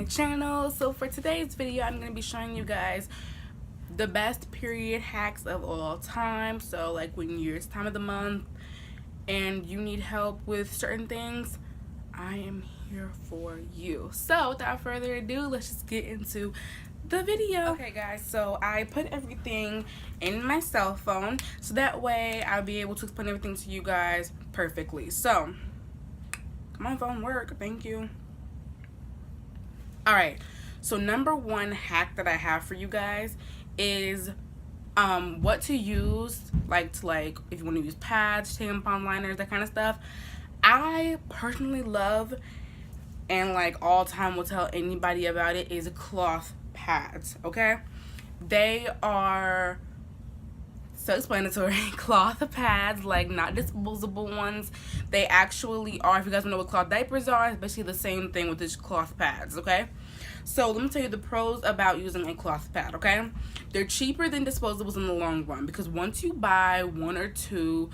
channel. So for today's video, I'm going to be showing you guys the best period hacks of all time. So like when it's time of the month and you need help with certain things, I am here for you. So without further ado, let's just get into the video. Okay guys, so I put everything in my cell phone so that way I'll be able to explain everything to you guys perfectly. So come on, phone, work. Thank you. Alright, so number one hack that I have for you guys is what to use, like if you want to use pads, tampon liners, that kind of stuff. I personally love, and like all time will tell anybody about it, is cloth pads. Okay, they are self-explanatory. Cloth pads, like not disposable ones. They actually are, if you guys know what cloth diapers are, it's basically the same thing with these cloth pads. Okay, so let me tell you the pros about using a cloth pad. Okay, they're cheaper than disposables in the long run, because once you buy one or two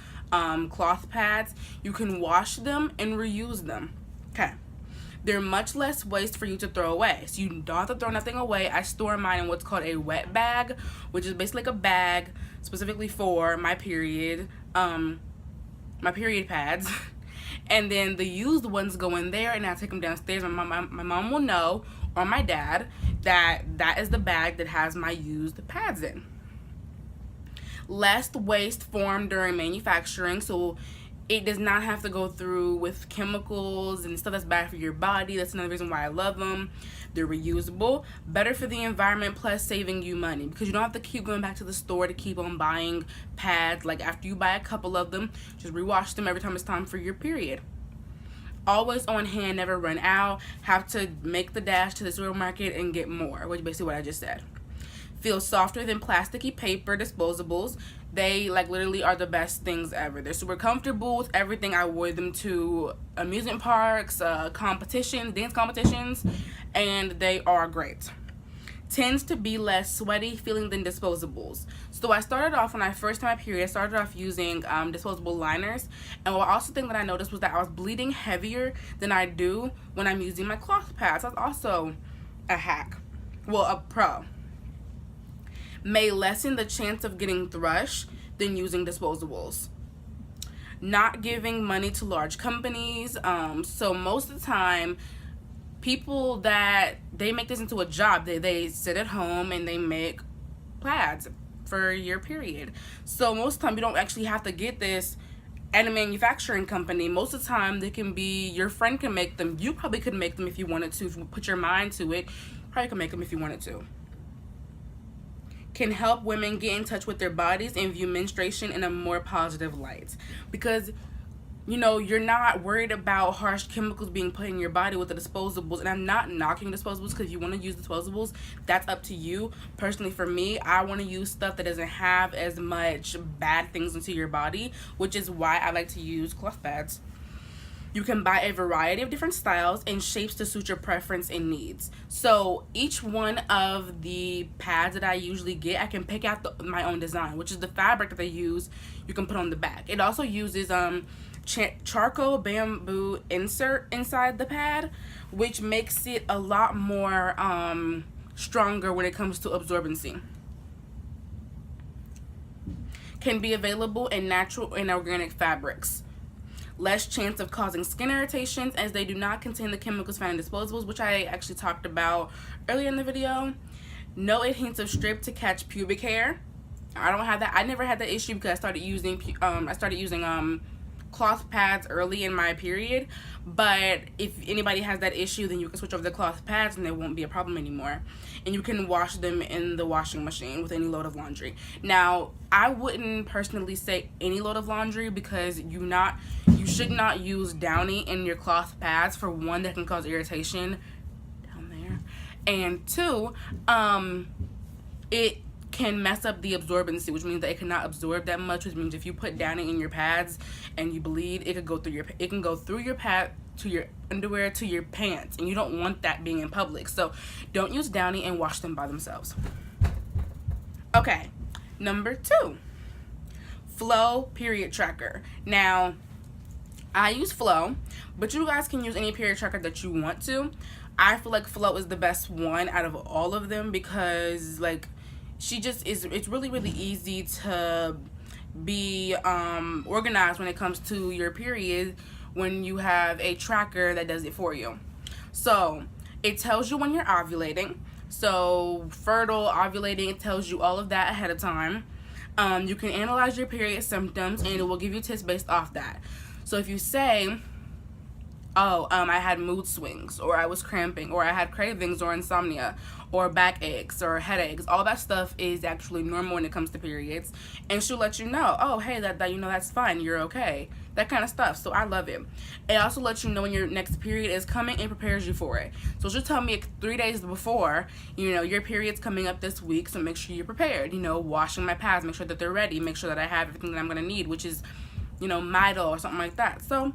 cloth pads, you can wash them and reuse them. Okay, they're much less waste for you to throw away, so you don't have to throw nothing away. I store mine in what's called a wet bag, which is basically like a bag specifically for my period pads. And then the used ones go in there, and I take them downstairs. My mom will know, or my dad, that is the bag that has my used pads in. Less waste formed during manufacturing, so it does not have to go through with chemicals and stuff that's bad for your body. That's another reason why I love them. They're reusable, better for the environment, plus saving you money, because you don't have to keep going back to the store to keep on buying pads. Like after you buy a couple of them, just rewash them every time it's time for your period. Always on hand, never run out. Have to make the dash to the supermarket and get more, which is basically what I just said. Feel softer than plasticky paper disposables. They like literally are the best things ever. They're super comfortable with everything. I wore them to amusement parks, competitions, dance competitions, and they are great. Tends to be less sweaty feeling than disposables. So I started off, when I first had my period, I started off using disposable liners, and what also thing that I noticed was that I was bleeding heavier than I do when I'm using my cloth pads. That's also a hack, well, a pro. May lessen the chance of getting thrush than using disposables. Not giving money to large companies. So most of the time, people that they make this into a job, they sit at home and they make pads for your period. So most of the time, you don't actually have to get this at a manufacturing company. Most of the time, they can be, your friend can make them. You probably could make them if you wanted to. If you put your mind to it, you probably could make them if you wanted to. Can help women get in touch with their bodies and view menstruation in a more positive light, because you know you're not worried about harsh chemicals being put in your body with the disposables. And I'm not knocking disposables, because if you want to use disposables, that's up to you. Personally, for me, I want to use stuff that doesn't have as much bad things into your body, which is why I like to use cloth pads. You can buy a variety of different styles and shapes to suit your preference and needs. So each one of the pads that I usually get, I can pick out my own design, which is the fabric that they use. You can put on the back. It also uses charcoal bamboo insert inside the pad, which makes it a lot more stronger when it comes to absorbency. Can be available in natural and organic fabrics. Less chance of causing skin irritations, as they do not contain the chemicals found in disposables, which I actually talked about earlier in the video. No adhesive strip to catch pubic hair. I don't have that. I never had that issue, because I started using cloth pads early in my period. But if anybody has that issue, then you can switch over to cloth pads and they won't be a problem anymore. And you can wash them in the washing machine with any load of laundry. Now, I wouldn't personally say any load of laundry, because you should not use Downy in your cloth pads. For one, that can cause irritation down there, and two, it can mess up the absorbency, which means that it cannot absorb that much, which means if you put Downy in your pads and you bleed, it can go through your pad to your underwear to your pants, and you don't want that being in public. So don't use Downy, and wash them by themselves. Okay, number 2, Flo period tracker. Now, I use Flo, but you guys can use any period tracker that you want to. I feel like Flo is the best one out of all of them because like she just is. It's really really easy to be organized when it comes to your period when you have a tracker that does it for you. So it tells you when you're ovulating. So fertile, ovulating, it tells you all of that ahead of time. You can analyze your period symptoms and it will give you tips based off that. So if you say, oh, I had mood swings, or I was cramping, or I had cravings or insomnia, or backaches or headaches, all that stuff is actually normal when it comes to periods. And she'll let you know, oh, hey, that you know, that's fine, you're okay. That kind of stuff. So I love it. It also lets you know when your next period is coming and prepares you for it. So she'll tell me 3 days before, you know, your period's coming up this week, so make sure you're prepared. You know, washing my pads, make sure that they're ready, make sure that I have everything that I'm going to need, which is, you know, Midol or something like that. So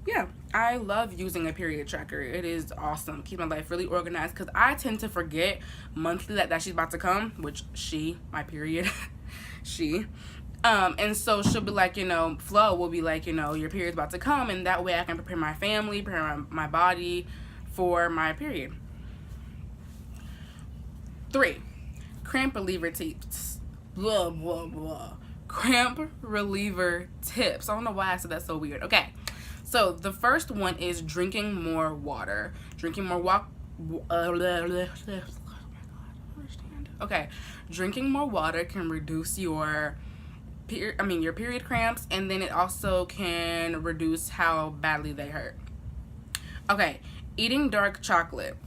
yeah, I love using a period tracker. It is awesome. Keep my life really organized because I tend to forget monthly that she's about to come, which my period, she. And so she'll be like, you know, Flo will be like, you know, your period's about to come, and that way I can prepare my family, prepare my body for my period. 3, cramp reliever tips. Blah, blah, blah. Cramp reliever tips. I don't know why I said that so weird. Okay. So the first one is drinking more water. Drinking more Drinking more water can reduce your period cramps, and then it also can reduce how badly they hurt. Okay, eating dark chocolate,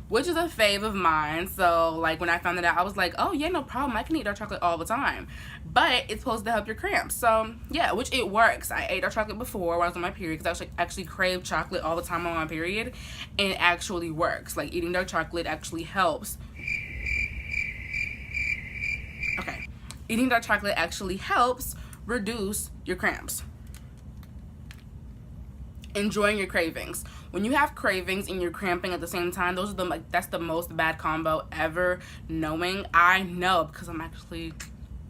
which is a fave of mine. So like when I found that out, I was like, oh yeah, no problem, I can eat dark chocolate all the time. But it's supposed to help your cramps. So yeah, which it works. I ate dark chocolate before when I was on my period because I actually crave chocolate all the time on my period, and it actually works. Like eating dark chocolate actually helps. Okay, eating dark chocolate actually helps reduce your cramps. Enjoying your cravings. When you have cravings and you're cramping at the same time, that's the most bad combo ever. I know because I'm actually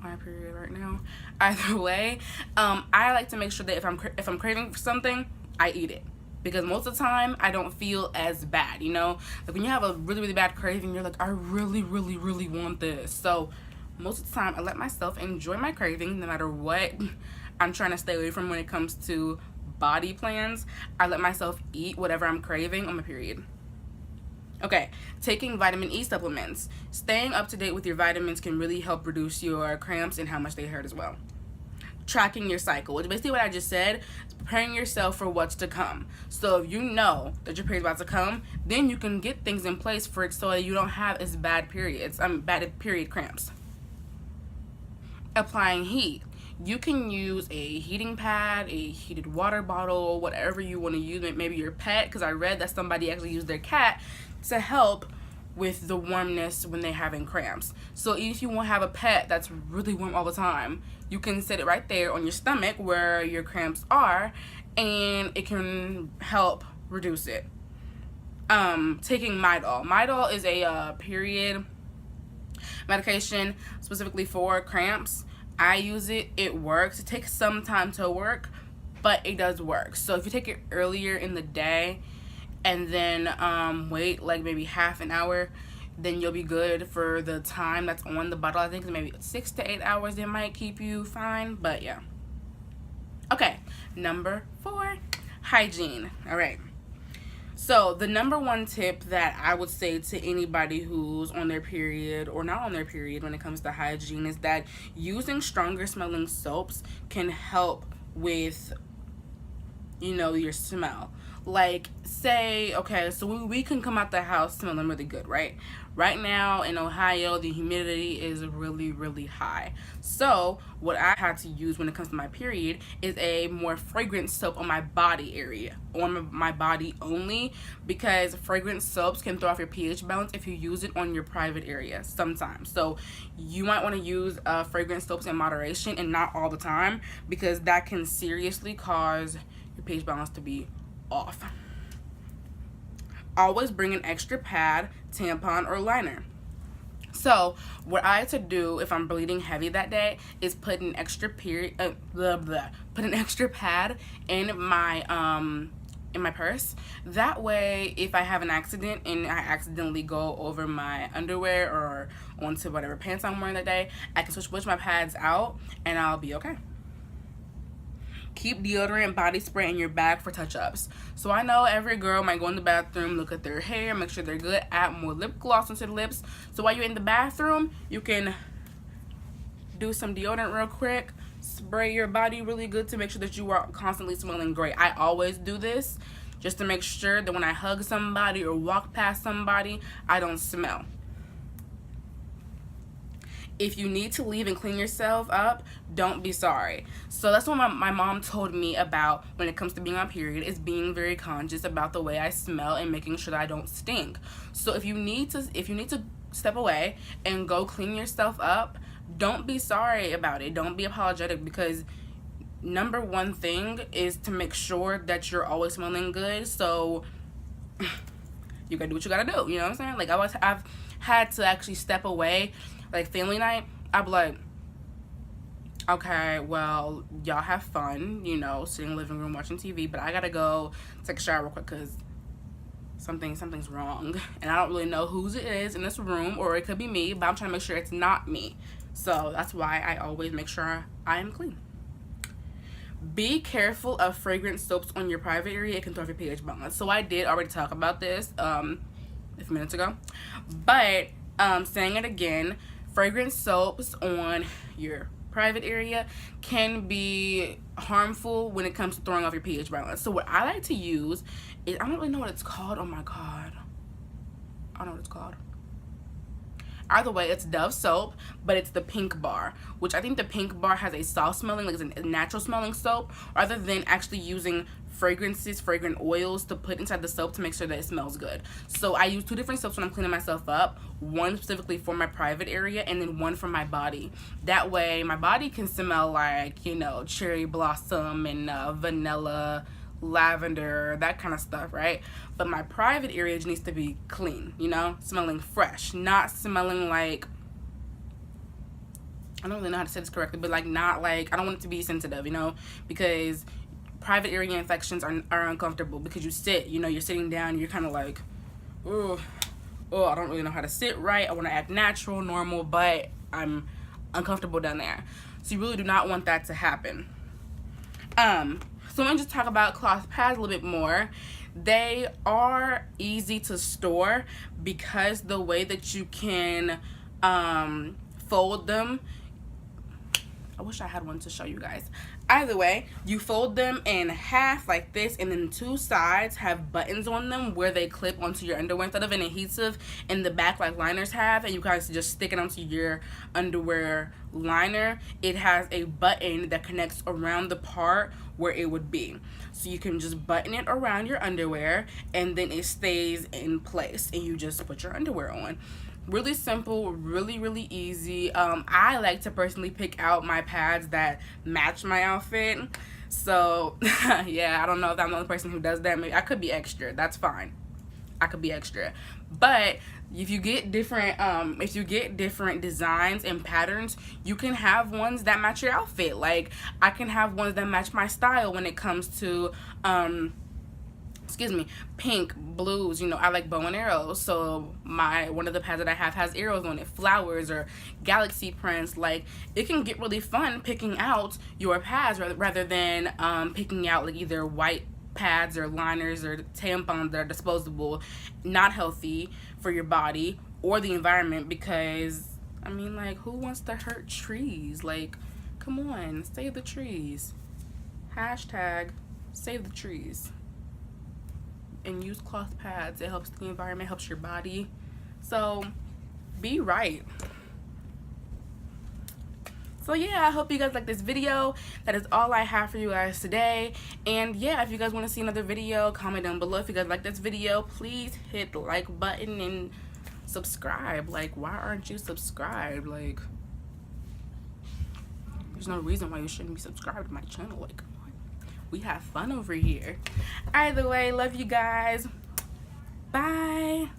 on my period right now. Either way, I like to make sure that if I'm craving for something, I eat it. Because most of the time, I don't feel as bad, you know? Like when you have a really, really bad craving, you're like, I really, really, really want this. So most of the time, I let myself enjoy my craving no matter what I'm trying to stay away from when it comes to body plans. I let myself eat whatever I'm craving on my period. Okay, taking vitamin E supplements. Staying up to date with your vitamins can really help reduce your cramps and how much they hurt as well. Tracking your cycle, which is basically what I just said. It's preparing yourself for what's to come. So if you know that your period's about to come, then you can get things in place for it so that you don't have as bad period cramps. Applying heat. You can use a heating pad, a heated water bottle, whatever you want to use. Maybe your pet, because I read that somebody actually used their cat to help with the warmness when they're having cramps. So if you want to have a pet that's really warm all the time, you can set it right there on your stomach where your cramps are, and it can help reduce it. Taking Midol. Midol is a period medication specifically for cramps. I use it. It works. It takes some time to work, but it does work. So if you take it earlier in the day and then wait like maybe half an hour, then you'll be good for the time that's on the bottle. I think maybe 6 to 8 hours. It might keep you fine, but yeah. Okay, number 4, hygiene. All right. So the number 1 tip that I would say to anybody who's on their period or not on their period when it comes to hygiene is that using stronger smelling soaps can help with, you know, your smell. Like, say, okay, so we can come out the house smelling really good, right? Right now in Ohio, the humidity is really, really high. So what I had to use when it comes to my period is a more fragrant soap on my body area, on my body only, because fragrant soaps can throw off your pH balance if you use it on your private area sometimes. So you might want to use fragrant soaps in moderation and not all the time, because that can seriously cause your pH balance to be off. Always bring an extra pad, tampon, or liner. So what I had to do if I'm bleeding heavy that day is put an extra put an extra pad in my in my purse. That way, if I have an accident and I accidentally go over my underwear or onto whatever pants I'm wearing that day, I can switch my pads out and I'll be okay. Keep deodorant and body spray in your bag for touch-ups. So I know every girl might go in the bathroom, look at their hair, make sure they're good, add more lip gloss onto the lips. So while you're in the bathroom, you can do some deodorant real quick, spray your body really good to make sure that you are constantly smelling great. I always do this just to make sure that when I hug somebody or walk past somebody, I don't smell. If you need to leave and clean yourself up, don't be sorry. So that's what my mom told me about when it comes to being on period, is being very conscious about the way I smell and making sure that I don't stink. So if you need to step away and go clean yourself up, don't be sorry about it. Don't be apologetic, because number one thing is to make sure that you're always smelling good. So you gotta do what you gotta do, you know what I'm saying? Like I've had to actually step away, like family night. I'd be like, okay, well, y'all have fun, you know, sitting in the living room watching TV, but I gotta go take a shower real quick because something's wrong, and I don't really know whose it is in this room, or it could be me, but I'm trying to make sure it's not me. So that's why I always make sure I am clean. Be careful of fragrant soaps on your private area. It can throw off your pH balance. So I did already talk about this a few minutes ago, but saying it again, fragrant soaps on your private area can be harmful when it comes to throwing off your pH balance. So what I like to use is, I don't really know what it's called. Oh my god, I don't know what it's called. Either way, it's Dove soap, but it's the Pink Bar, which I think the Pink Bar has a soft smelling, like it's a natural smelling soap, rather than actually using fragrant oils to put inside the soap to make sure that it smells good. So I use two different soaps when I'm cleaning myself up, one specifically for my private area and then one for my body. That way my body can smell like, you know, cherry blossom and vanilla, lavender, that kind of stuff, right? But my private area just needs to be clean, you know, smelling fresh, not smelling like, I don't really know how to say this correctly, but like not like, I don't want it to be sensitive, you know, because private area infections are uncomfortable, because you sit, you know, you're sitting down, you're kind of like, oh, I don't really know how to sit right. I want to act natural, normal, but I'm uncomfortable down there. So you really do not want that to happen. So I'm going to just talk about cloth pads a little bit more. They are easy to store because the way that you can fold them, I wish I had one to show you guys. Either way, you fold them in half like this, and then two sides have buttons on them where they clip onto your underwear instead of an adhesive in the back like liners have, and you guys just stick it onto your underwear liner. It has a button that connects around the part where it would be. So you can just button it around your underwear and then it stays in place and you just put your underwear on. Really simple, really easy. I like to personally pick out my pads that match my outfit. So yeah, I don't know if I'm the only person who does that. Maybe I could be extra. That's fine. I could be extra. But if you get different designs and patterns, you can have ones that match your outfit. Like I can have ones that match my style when it comes to pink, blues. You know, I like bow and arrows, so one of the pads that I have has arrows on it, flowers or galaxy prints. Like it can get really fun picking out your pads rather than picking out like either white pads or liners or tampons that are disposable, not healthy for your body or the environment, because I mean, like, who wants to hurt trees? Like, come on, save the trees. Hashtag save the trees. And use cloth pads. It helps the environment, helps your body. So be right. So yeah, I hope you guys like this video. That is all I have for you guys today. And yeah, if you guys want to see another video, comment down below. If you guys like this video, please hit the like button and subscribe. Like, why aren't you subscribed? Like, there's no reason why you shouldn't be subscribed to my channel. Like, come on, we have fun over here. Either way, love you guys. Bye.